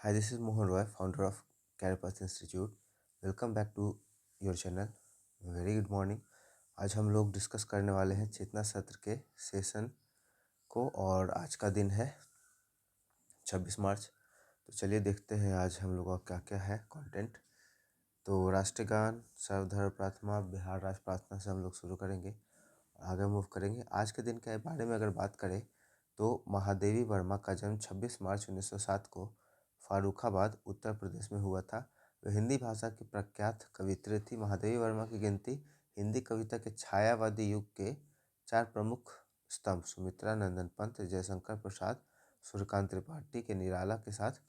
Hi, this is Mohan Roy, founder of Carapath Institute. Welcome back to your channel. Very good morning. आज हम लोग discuss करने वाले हैं चेतना सत्र के सेशन को और आज का दिन है 26 मार्च। तो चलिए देखते हैं आज हम लोगों का क्या क्या है कंटेंट। तो राष्ट्रीय गान, सर्वधर्म प्रार्थना, बिहार राष्ट्र प्रार्थना से हम लोग शुरू करेंगे, आगे मूव करेंगे। आज के दिन के बारे में अगर बात करें तो महादेवी वर्मा का जन्म 26 मार्च 1907 को फारुखाबाद उत्तर प्रदेश में हुआ था। वे हिंदी भाषा की प्रख्यात कवियत्री थी। महादेवी वर्मा की गिनती हिंदी कविता के छायावादी युग के चार प्रमुख स्तंभ सुमित्रा नंदन पंत, जयशंकर प्रसाद, सूर्यकांत त्रिपाठी के निराला के साथ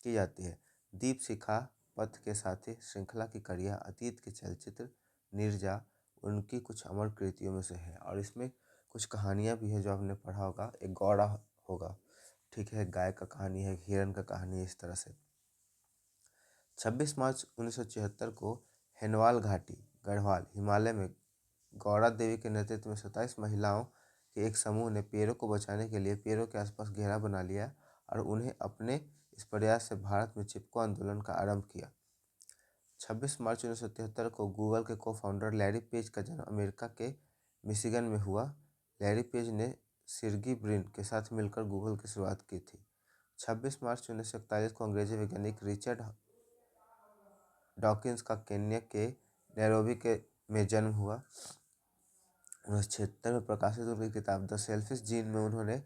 की जाती है। दीप शिखा, पथ के साथी, श्रृंखला की कड़ियाँ, अतीत के चलचित्र, नीरजा उनकी कुछ अमर कृतियों में से है। और इसमें कुछ कहानियाँ भी है जो आपने पढ़ा होगा। एक गौड़ा होगा, ठीक है, गाय का कहानी है, हिरन का कहानी है, इस तरह से। 26 मार्च 1974 को हेनवाल घाटी, गढ़वाल, हिमालय में गौड़ा देवी के नेतृत्व में 27 महिलाओं के एक समूह ने पेड़ों को बचाने के लिए पेड़ों के आसपास घेरा बना लिया और उन्हें अपने इस प्रयास से भारत में चिपको आंदोलन का आरंभ किया। 26 मार्च 1973 को गूगल के को फाउंडर लैरी पेज का जन्म अमेरिका के मिशिगन में हुआ। लैरी पेज ने सिर्गी ब्रिन के साथ मिलकर गूगल की शुरुआत की थी। 26 मार्च 1941 को अंग्रेजी वैज्ञानिक रिचर्ड डॉकिंस का केन्या के नैरोबी में जन्म हुआ। 1976 में प्रकाशित उनकी किताब द सेल्फिश जीन में उन्होंने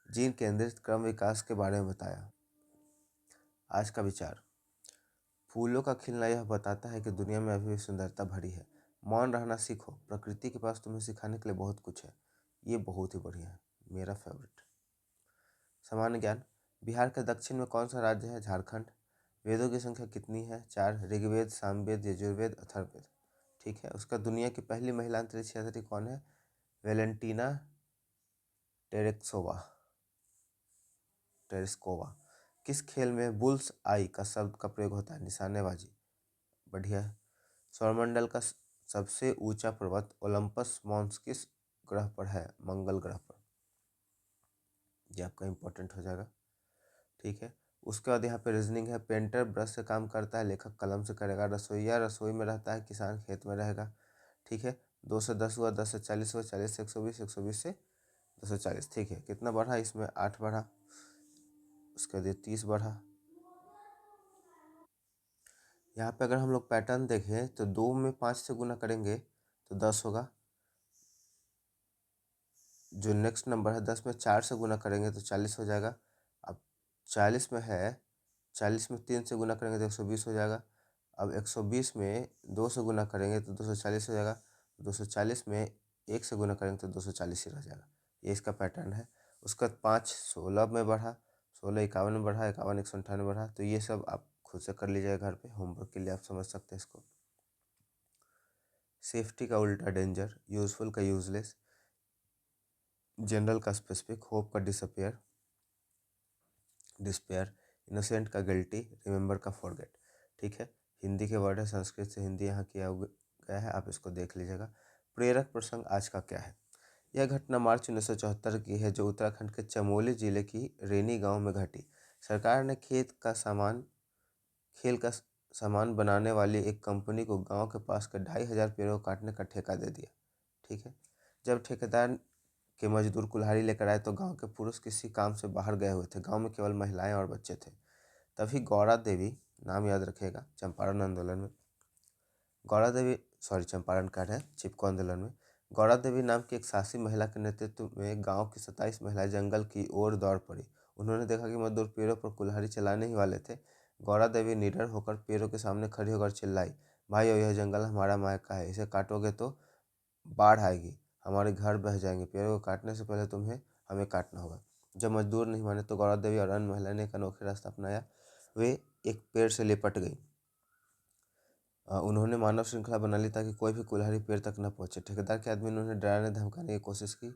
जीन केंद्रित क्रम विकास के बारे में बताया। आज का विचार। फूलों का खिलना यह बताता है कि दुनिया में अभी भी सुंदरता भरी है। मौन रहना सीखो, प्रकृति के पास तुम्हें सिखाने के लिए बहुत कुछ है। ये बहुत ही बढ़िया है, मेरा फेवरेट। सामान्य ज्ञान। बिहार के दक्षिण में कौन सा राज्य है? झारखंड। वेदों की संख्या कितनी है? 4। ऋग्वेद, सामवेद, यजुर्वेद, अथर्ववेद। ठीक है। उसका दुनिया की पहली महिला अंतरिक्ष यात्री कौन है? Valentina Tereshkova. किस खेल में बुल्स आई का शब्द का प्रयोग होता है? निशानेबाजी। बढ़िया है। सौरमंडल का सबसे ऊंचा पर्वत ओलंपस मॉन्स किस ग्रह पर है? मंगल ग्रह पर। ये आपका इंपॉर्टेंट हो जाएगा। ठीक है। उसके बाद यहाँ पे रीजनिंग है। पेंटर ब्रश से काम करता है, लेखक कलम से करेगा। रसोईया रसोई में रहता है, किसान खेत में रहेगा। ठीक है। 2 से 10 हुआ, 10 से 40 हुआ, 40 से 120, 120 से 240। ठीक है। कितना बढ़ा? इसमें 8 बढ़ा। उसके बाद 30 बढ़ा। यहाँ पे अगर हम लोग पैटर्न देखें तो 2 में 5 से गुना करेंगे तो 10 होगा। जो नेक्स्ट नंबर है 10 में 4 से गुना करेंगे तो 40 हो जाएगा। अब 40 में है, 40 में 3 से गुना करेंगे तो 120 हो जाएगा। अब 120 में 2 से गुना करेंगे तो 240 हो जाएगा। 240 में 1 से गुना करेंगे तो 240 ही रह जाएगा। ये इसका पैटर्न है। उसका 5 16 में बढ़ा, 16 51 में बढ़ा, 51 198 में बढ़ा। तो ये सब आप खुद से कर लीजिएगा घर पे, होमवर्क के लिए आप समझ सकते हैं इसको। सेफ्टी का उल्टा डेंजर, यूजफुल का यूजलेस, जनरल का स्पेसिफिक, होप का डिसअपियर डिस्पेयर, इनोसेंट का गिल्टी, रिमेंबर का फॉरगेट। ठीक है। हिंदी के वर्ड है, संस्कृत से हिंदी यहाँ किया गया है, आप इसको देख लीजिएगा। प्रेरक प्रसंग आज का क्या है? यह घटना मार्च 1974 की है, जो उत्तराखंड के चमोली जिले की रेनी गांव में घटी। सरकार ने खेल का सामान बनाने वाली एक कंपनी को गांव के पास के 2500 पेड़ों को काटने का ठेका दे दिया। ठीक है। जब ठेकेदार के मजदूर कुल्हाड़ी लेकर आए तो गांव के पुरुष किसी काम से बाहर गए हुए थे। गांव में केवल महिलाएं और बच्चे थे। तभी गौड़ा देवी, नाम याद रखिएगा, चंपारण आंदोलन में गौड़ा देवी चंपारण का है, चिपको आंदोलन में गौड़ा देवी नाम की एक साहसी महिला के नेतृत्व में गांव की 27 महिलाएं जंगल की ओर दौड़ पड़ी। उन्होंने देखा कि मजदूर पेड़ों पर कुल्हाड़ी चलाने ही वाले थे। गौड़ा देवी निडर होकर पेड़ों के सामने खड़ी होकर चिल्लाई, भाइयों, यह जंगल हमारा मायका है, इसे काटोगे तो बाढ़ आएगी, हमारे घर बह जाएंगे। पेड़ों को काटने से पहले तुम्हें हमें काटना होगा। जब मजदूर नहीं माने तो गौरा देवी और अन्य महिलाएं ने एक अनोखा रास्ता अपनाया। वे एक पेड़ से लिपट गई। उन्होंने मानव श्रृंखला बना ली ताकि कोई भी कुल्हाड़ी पेड़ तक न पहुंचे। ठेकेदार के आदमी ने उन्हें डराने धमकाने की कोशिश की,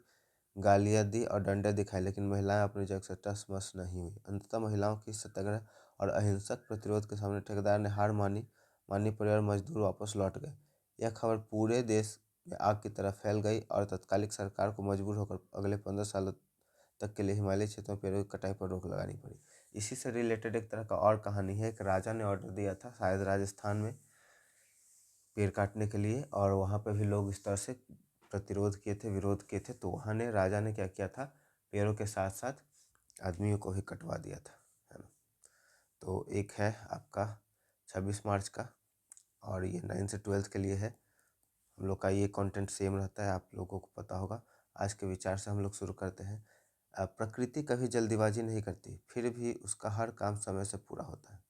गालियाँ दी और डंडे दिखाए, लेकिन महिलाएं अपनी जगह से टस मस नहीं हुई। अंततः महिलाओं की सत्याग्रह और अहिंसक प्रतिरोध के सामने ठेकेदार ने हार माननी पड़ी और मजदूर वापस लौट गए। यह खबर पूरे देश में आग की तरह फैल गई और तत्कालिक सरकार को मजबूर होकर अगले 15 सालों तक के लिए हिमालयी क्षेत्रों में पेड़ों की कटाई पर रोक लगानी पड़ी। इसी से रिलेटेड एक तरह का और कहानी है। एक राजा ने ऑर्डर दिया था शायद राजस्थान में पेड़ काटने के लिए, और वहाँ पे भी लोग इस तरह से प्रतिरोध किए थे, विरोध किए थे। तो वहाँ ने राजा ने क्या किया था, पेड़ों के साथ साथ आदमियों को भी कटवा दिया था, है ना। तो एक है आपका 26 मार्च का, और ये 9 से 12 के लिए है। हम लोग का ये कंटेंट सेम रहता है, आप लोगों को पता होगा। आज के विचार से हम लोग शुरू करते हैं। प्रकृति कभी जल्दीबाजी नहीं करती, फिर भी उसका हर काम समय से पूरा होता है।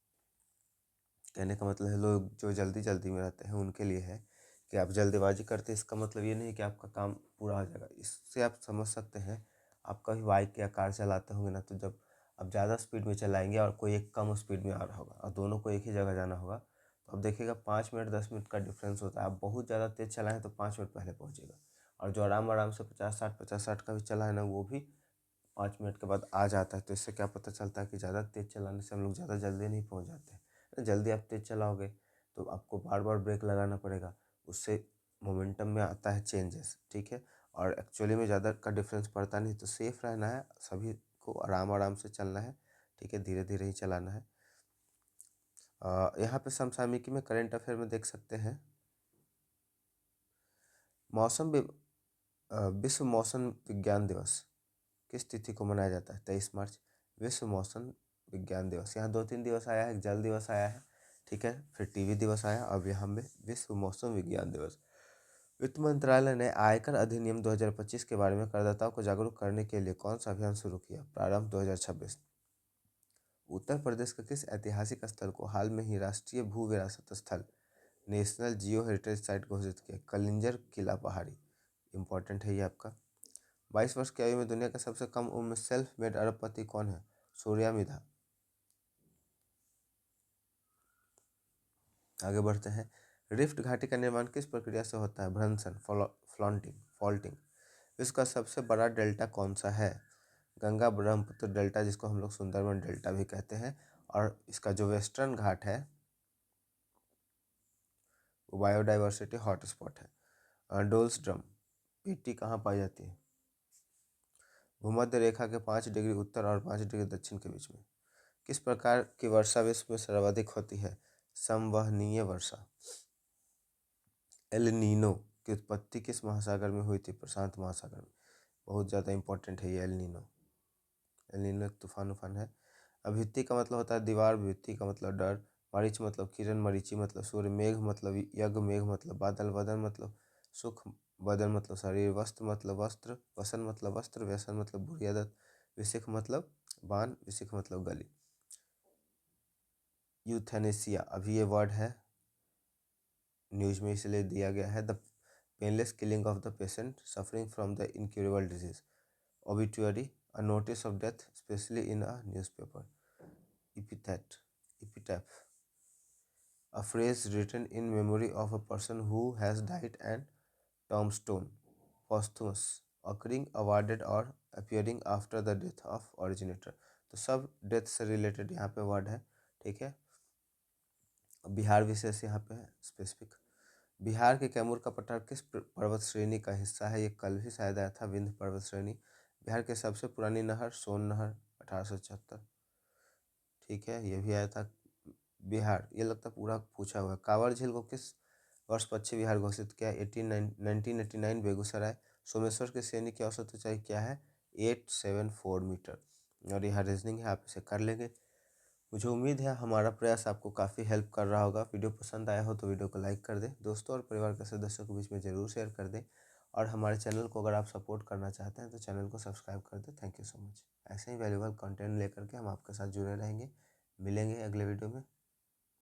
कहने का मतलब है, लोग जो जल्दी जल्दी में रहते हैं उनके लिए है कि आप जल्दीबाजी करते हैं, इसका मतलब ये नहीं कि आपका काम पूरा हो जाएगा। इससे आप समझ सकते हैं, आप कभी बाइक या कार चलाते होंगे ना, तो जब आप ज़्यादा स्पीड में चलाएंगे और कोई एक कम स्पीड में आ रहा होगा और दोनों को एक ही जगह जाना होगा, तो आप देखिएगा 5 मिनट 10 मिनट का डिफरेंस होता है। आप बहुत ज़्यादा तेज़ चलाएँ तो 5 मिनट पहले पहुँचेगा, और जो आराम आराम से 50-60 का भी चला है ना, वो भी 5 मिनट के बाद आ जाता है। तो इससे क्या पता चलता है कि ज़्यादा तेज़ चलाने से हम लोग ज़्यादा जल्दी नहीं पहुँच जाते हैं। जल्दी आप तेज़ चलाओगे तो आपको बार बार ब्रेक लगाना पड़ेगा, उससे मोमेंटम में आता है चेंजेस, ठीक है। और एक्चुअली में ज़्यादा का डिफरेंस पड़ता नहीं। तो सेफ़ रहना है, सभी को आराम आराम से चलना है, ठीक है, धीरे धीरे ही चलाना है। यहाँ पे समसामयिकी में करंट अफेयर में देख सकते हैं, मौसम विश्व मौसम विज्ञान दिवस किस तिथि को मनाया जाता है? 23 मार्च, विश्व मौसम विज्ञान दिवस। यहाँ 2-3 दिवस आया है, एक जल दिवस आया है, ठीक है, फिर टीवी दिवस आया, अब यहाँ में विश्व मौसम विज्ञान दिवस। वित्त मंत्रालय ने आयकर अधिनियम 2025 के बारे में करदाताओं को जागरूक करने के लिए कौन सा अभियान शुरू किया? प्रारंभ 2026। उत्तर प्रदेश के किस ऐतिहासिक स्थल को हाल में ही राष्ट्रीय भू विरासत स्थल नेशनल जियो हेरिटेज साइट घोषित किया? कलिंजर किला पहाड़ी। इंपॉर्टेंट है ये आपका। 22 वर्ष की आयु में दुनिया का सबसे कम उम्र में सेल्फ मेड अरबपति कौन है? सूर्या मिधा। आगे बढ़ते हैं। रिफ्ट घाटी का निर्माण किस प्रक्रिया से होता है? भ्रंशन, फ्लॉन्टिंग, फॉल्टिंग। विश्व का सबसे बड़ा डेल्टा कौन सा है? गंगा ब्रह्मपुत्र डेल्टा, जिसको हम लोग सुंदरबन डेल्टा भी कहते हैं। और इसका जो वेस्टर्न घाट है वो बायोडाइवर्सिटी हॉटस्पॉट है। डोल्स ड्रम मिट्टी कहाँ पाई जाती है? भूमध्य रेखा के 5 डिग्री उत्तर और 5 डिग्री दक्षिण के बीच में। किस प्रकार की वर्षा विश्व में सर्वाधिक होती है? संवहनीय वर्षा। एल नीनो की उत्पत्ति किस महासागर में हुई थी? प्रशांत महासागर में। बहुत ज़्यादा इंपॉर्टेंट है ये एल नीनो। एल नीनो एक तूफान उफान है। अभित्ति का मतलब होता है दीवार, वित्ती का मतलब डर, मरीच मतलब किरण, मरीचि मतलब सूर्य, मेघ मतलब यज्ञ, मेघ मतलब बादल, वदन मतलब सुख, बदन मतलब शरीर, वस्त्र मतलब वस्त्र, वसन मतलब वस्त्र, व्यसन मतलब बुरी आदत, विशिख मतलब बाण, विशिख मतलब गली। यूथेनेसिया, अभी ये वर्ड है न्यूज में इसलिए दिया गया है। The painless killing of the patient suffering from the incurable disease. Obituary, a notice of death specially in a newspaper. epitaph, a phrase written in memory of a person who has died, and tombstone, posthumous, occurring, awarded or appearing after the death of originator। तो सब death से related यहाँ पे word है, ठीक है। बिहार विशेष यहाँ पे है स्पेसिफिक। बिहार के कैमूर का पठार किस पर्वत श्रेणी का हिस्सा है? ये कल भी शायद आया था, विंध्य पर्वत श्रेणी। बिहार की सबसे पुरानी नहर सोन नहर, 1876, ठीक है, ये भी आया था। बिहार, ये लगता पूरा पूछा हुआ है। कांवर झील को किस वर्ष पश्चिम बिहार घोषित किया? 1989। बेगूसराय। सोमेश्वर की श्रेणी की औसत ऊंचाई क्या है? 874 मीटर। और यहाँ रीजनिंग है, आप इसे कर लेंगे। मुझे उम्मीद है हमारा प्रयास आपको काफ़ी हेल्प कर रहा होगा। वीडियो पसंद आया हो तो वीडियो को लाइक कर दें, दोस्तों और परिवार के सदस्यों के बीच में ज़रूर शेयर कर दें, और हमारे चैनल को अगर आप सपोर्ट करना चाहते हैं तो चैनल को सब्सक्राइब कर दें। Thank you so much. ऐसे ही वैल्यूबल कंटेंट लेकर के हम आपके साथ जुड़े रहेंगे। मिलेंगे अगले वीडियो में।